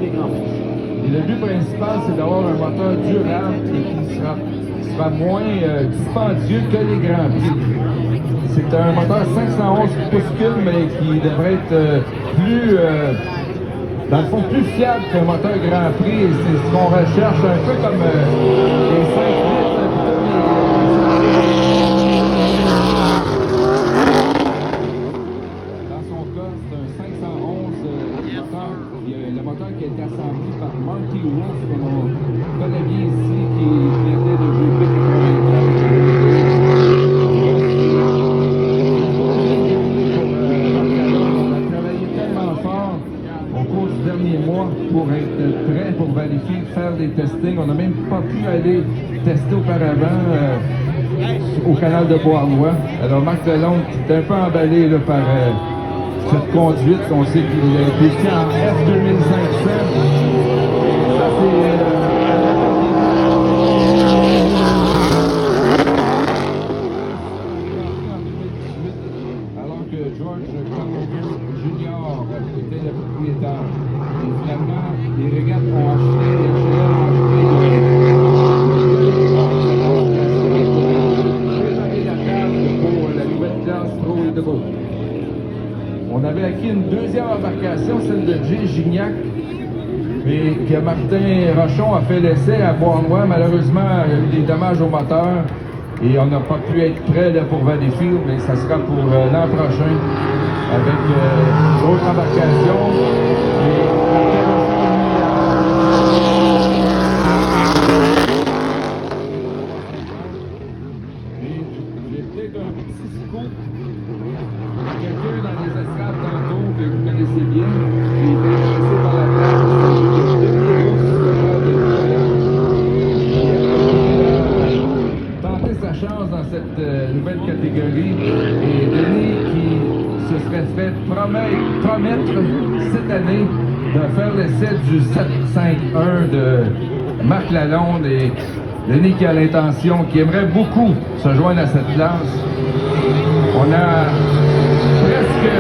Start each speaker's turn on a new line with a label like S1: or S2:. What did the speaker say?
S1: les grands prix.
S2: Et le but principal, c'est d'avoir un moteur durable et qui sera moins dispendieux que les grands prix. C'est un moteur 511 pouces-cubes, mais qui devrait être plus, dans le fond, plus fiable qu'un moteur Grand Prix. Et c'est ce qu'on recherche, un peu comme les 5 litres. Dans son cas, c'est un 511 moteur. Le moteur qui a été assemblé par Marty Wolf, comme on connaît bien ici, qui venait de GP80. Pour être prêt pour vérifier, faire des testings. On n'a même pas pu aller tester auparavant au canal de Bois-Lois. Alors Marc Lalonde est un peu emballé là, par cette conduite. On sait qu'il a été fait en F2500. Ça, c'est... alors que George Conover Jr. était le propriétaire. Et finalement, les régates ont acheté, les GM ont préparé la table pour la nouvelle classe Pro Hydro. On avait acquis une deuxième embarcation, celle de Jay Gignac, mais que Martin Rochon a fait l'essai à Bois-Lois. Malheureusement, il y a eu des dommages au moteur et on n'a pas pu être prêt là, pour Valleyfield, mais ça sera pour l'an prochain avec d'autres embarcations. J'ai peut-être un petit scoop. Quelqu'un dans les estrades tantôt que vous connaissez bien, qui est intéressé par la place. Tenter sa chance dans cette nouvelle catégorie. Et Denis qui se serait fait promettre cette année de faire l'essai du 751 de Marc Lalonde. Et Denis qui a l'intention, qui aimerait beaucoup se joindre à cette classe. On a presque